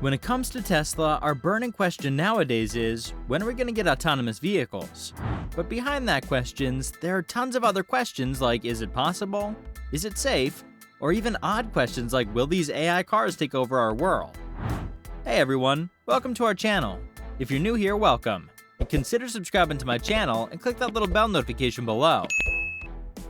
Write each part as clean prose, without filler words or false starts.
When it comes to Tesla, our burning question nowadays is, when are we going to get autonomous vehicles? But behind that questions, there are tons of other questions like, is it possible? Is it safe? Or even odd questions like, will these AI cars take over our world? Hey everyone, welcome to our channel. If you're new here, welcome. And consider subscribing to my channel and click that little bell notification below.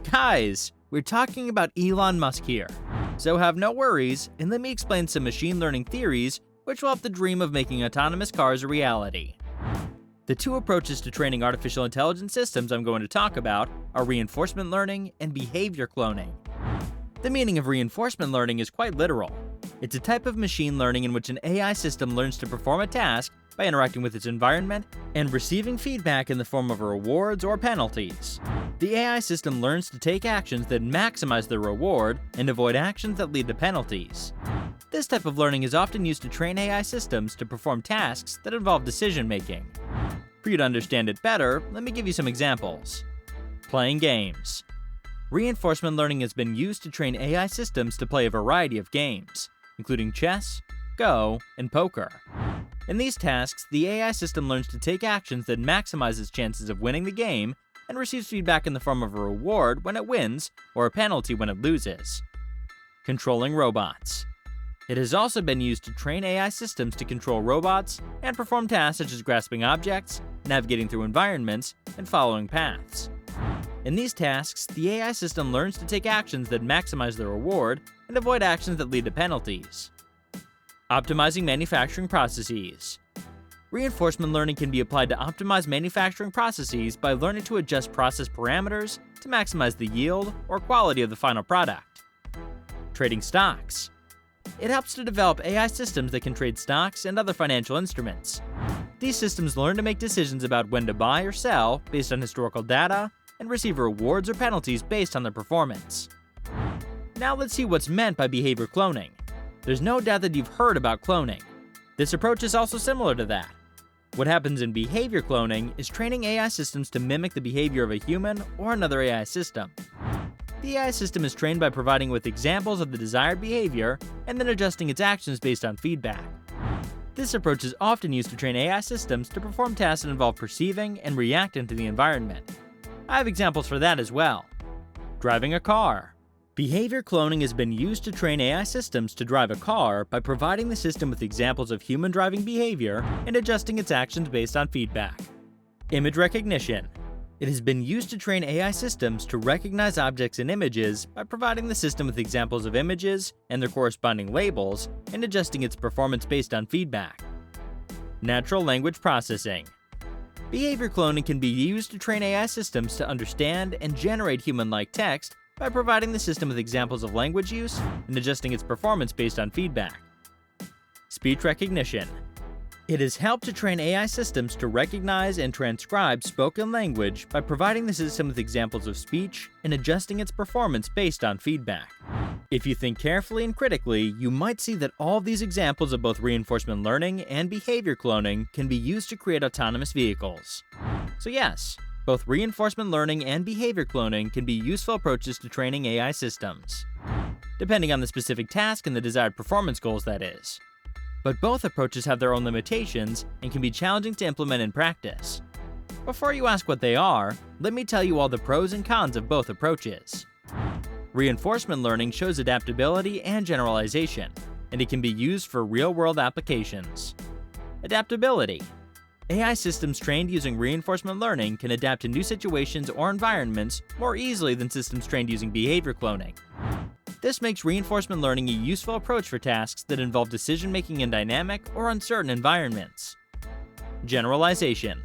Guys, we're talking about Elon Musk here. So have no worries, and let me explain some machine learning theories which will help the dream of making autonomous cars a reality. The two approaches to training artificial intelligence systems I'm going to talk about are reinforcement learning and behavior cloning. The meaning of reinforcement learning is quite literal. It's a type of machine learning in which an AI system learns to perform a task by interacting with its environment and receiving feedback in the form of rewards or penalties. The AI system learns to take actions that maximize the reward and avoid actions that lead to penalties. This type of learning is often used to train AI systems to perform tasks that involve decision-making. For you to understand it better, let me give you some examples. Playing games. Reinforcement learning has been used to train AI systems to play a variety of games, including chess, Go, and poker. In these tasks, the AI system learns to take actions that maximize its chances of winning the game and receives feedback in the form of a reward when it wins or a penalty when it loses. Controlling robots. It has also been used to train AI systems to control robots and perform tasks such as grasping objects, navigating through environments, and following paths. In these tasks, the AI system learns to take actions that maximize the reward and avoid actions that lead to penalties. Optimizing manufacturing processes. Reinforcement learning can be applied to optimize manufacturing processes by learning to adjust process parameters to maximize the yield or quality of the final product. Trading stocks. It helps to develop AI systems that can trade stocks and other financial instruments. These systems learn to make decisions about when to buy or sell based on historical data and receive rewards or penalties based on their performance. Now let's see what's meant by behavior cloning. There's no doubt that you've heard about cloning. This approach is also similar to that. What happens in behavior cloning is training AI systems to mimic the behavior of a human or another AI system. The AI system is trained by providing with examples of the desired behavior and then adjusting its actions based on feedback. This approach is often used to train AI systems to perform tasks that involve perceiving and reacting to the environment. I have examples for that as well. Driving a car. Behavior cloning has been used to train AI systems to drive a car by providing the system with examples of human driving behavior and adjusting its actions based on feedback. Image recognition. It has been used to train AI systems to recognize objects and images by providing the system with examples of images and their corresponding labels and adjusting its performance based on feedback. Natural language processing. Behavior cloning can be used to train AI systems to understand and generate human-like text by providing the system with examples of language use and adjusting its performance based on feedback. Speech recognition. It has helped to train AI systems to recognize and transcribe spoken language by providing the system with examples of speech and adjusting its performance based on feedback. If you think carefully and critically, you might see that all of these examples of both reinforcement learning and behavior cloning can be used to create autonomous vehicles. So yes, both reinforcement learning and behavior cloning can be useful approaches to training AI systems, depending on the specific task and the desired performance goals, that is. But both approaches have their own limitations and can be challenging to implement in practice. Before you ask what they are, let me tell you all the pros and cons of both approaches. Reinforcement learning shows adaptability and generalization, and it can be used for real-world applications. Adaptability. AI systems trained using reinforcement learning can adapt to new situations or environments more easily than systems trained using behavior cloning. This makes reinforcement learning a useful approach for tasks that involve decision-making in dynamic or uncertain environments. Generalization.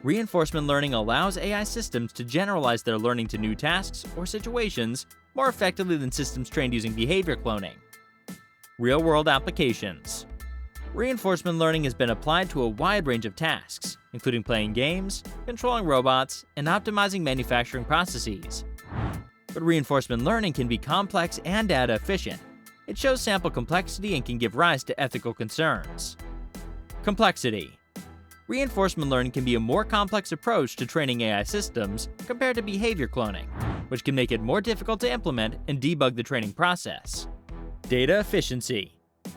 Reinforcement learning allows AI systems to generalize their learning to new tasks or situations more effectively than systems trained using behavior cloning. Real-world applications. Reinforcement learning has been applied to a wide range of tasks, including playing games, controlling robots, and optimizing manufacturing processes. But reinforcement learning can be complex and data efficient. It shows sample complexity and can give rise to ethical concerns. Complexity. Reinforcement learning can be a more complex approach to training AI systems compared to behavior cloning, which can make it more difficult to implement and debug the training process. Data efficiency.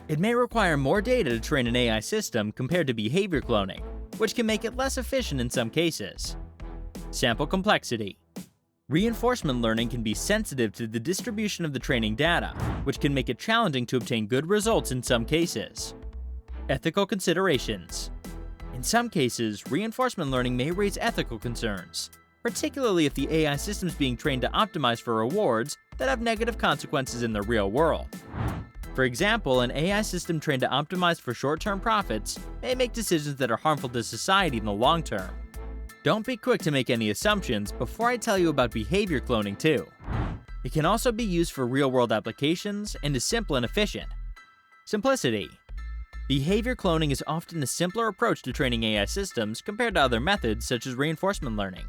It may require more data to train an AI system compared to behavior cloning, which can make it less efficient in some cases. Sample complexity. Reinforcement learning can be sensitive to the distribution of the training data, which can make it challenging to obtain good results in some cases. Ethical considerations. In some cases, reinforcement learning may raise ethical concerns, particularly if the AI system is being trained to optimize for rewards that have negative consequences in the real world. For example, an AI system trained to optimize for short-term profits may make decisions that are harmful to society in the long term. Don't be quick to make any assumptions before I tell you about behavior cloning too. It can also be used for real-world applications and is simple and efficient. Simplicity. Behavior cloning is often a simpler approach to training AI systems compared to other methods such as reinforcement learning.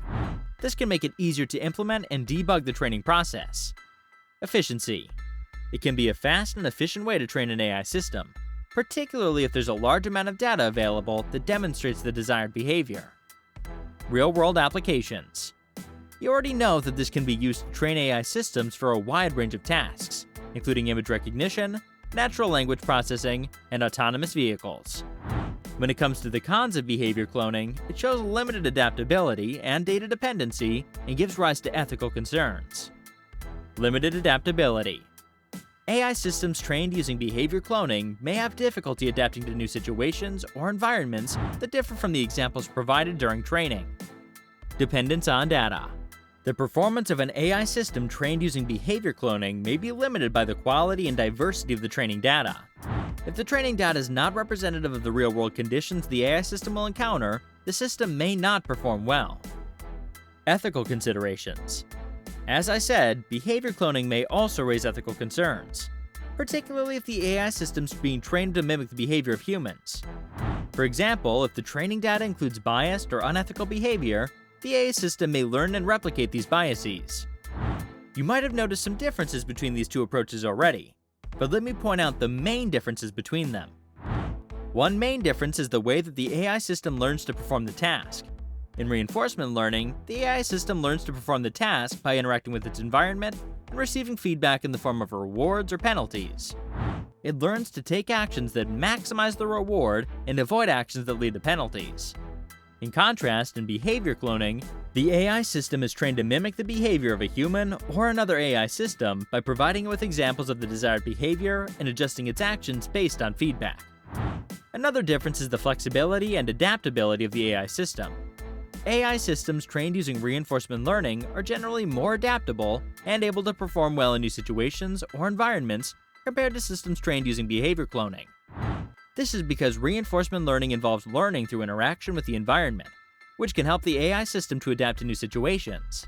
This can make it easier to implement and debug the training process. Efficiency. It can be a fast and efficient way to train an AI system, particularly if there's a large amount of data available that demonstrates the desired behavior. Real-world applications. You already know that this can be used to train AI systems for a wide range of tasks, including image recognition, natural language processing, and autonomous vehicles. When it comes to the cons of behavior cloning, it shows limited adaptability and data dependency and gives rise to ethical concerns. Limited adaptability. AI systems trained using behavior cloning may have difficulty adapting to new situations or environments that differ from the examples provided during training. Dependence on data. The performance of an AI system trained using behavior cloning may be limited by the quality and diversity of the training data. If the training data is not representative of the real-world conditions the AI system will encounter, the system may not perform well. Ethical considerations. As I said, behavior cloning may also raise ethical concerns, particularly if the AI system's being trained to mimic the behavior of humans. For example, if the training data includes biased or unethical behavior, the AI system may learn and replicate these biases. You might have noticed some differences between these two approaches already, but let me point out the main differences between them. One main difference is the way that the AI system learns to perform the task. In reinforcement learning, the AI system learns to perform the task by interacting with its environment and receiving feedback in the form of rewards or penalties. It learns to take actions that maximize the reward and avoid actions that lead to penalties. In contrast, in behavior cloning, the AI system is trained to mimic the behavior of a human or another AI system by providing it with examples of the desired behavior and adjusting its actions based on feedback. Another difference is the flexibility and adaptability of the AI system. AI systems trained using reinforcement learning are generally more adaptable and able to perform well in new situations or environments compared to systems trained using behavior cloning. This is because reinforcement learning involves learning through interaction with the environment, which can help the AI system to adapt to new situations.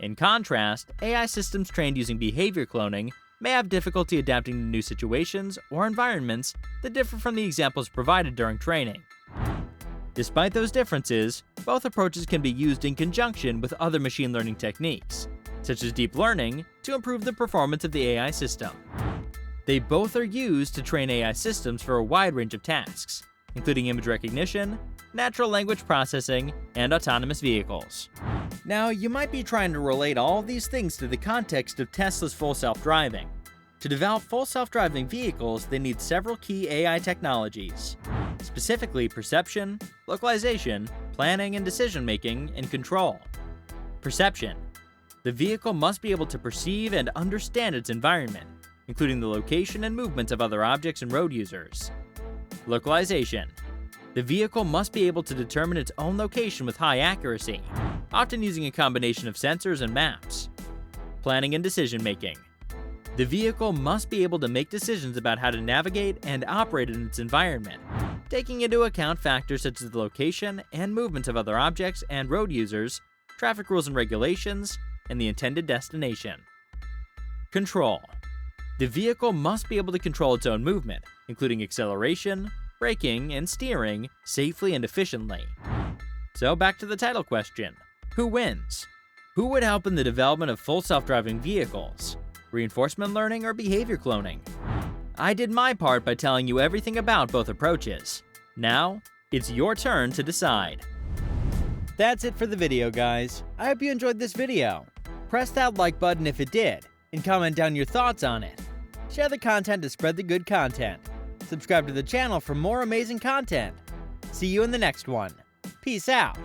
In contrast, AI systems trained using behavior cloning may have difficulty adapting to new situations or environments that differ from the examples provided during training. Despite those differences, both approaches can be used in conjunction with other machine learning techniques, such as deep learning, to improve the performance of the AI system. They both are used to train AI systems for a wide range of tasks, including image recognition, natural language processing, and autonomous vehicles. Now, you might be trying to relate all of these things to the context of Tesla's full self-driving. To develop full self-driving vehicles, they need several key AI technologies, specifically perception, localization, planning and decision-making, and control. Perception. The vehicle must be able to perceive and understand its environment, including the location and movements of other objects and road users. Localization. The vehicle must be able to determine its own location with high accuracy, often using a combination of sensors and maps. Planning and decision-making. The vehicle must be able to make decisions about how to navigate and operate in its environment, taking into account factors such as the location and movements of other objects and road users, traffic rules and regulations, and the intended destination. Control. The vehicle must be able to control its own movement, including acceleration, braking, and steering, safely and efficiently. So back to the title question. Who wins? Who would help in the development of full self-driving vehicles? Reinforcement learning or behavior cloning? I did my part by telling you everything about both approaches. Now, it's your turn to decide. That's it for the video, guys. I hope you enjoyed this video. Press that like button if it did, and comment down your thoughts on it. Share the content to spread the good content. Subscribe to the channel for more amazing content. See you in the next one. Peace out.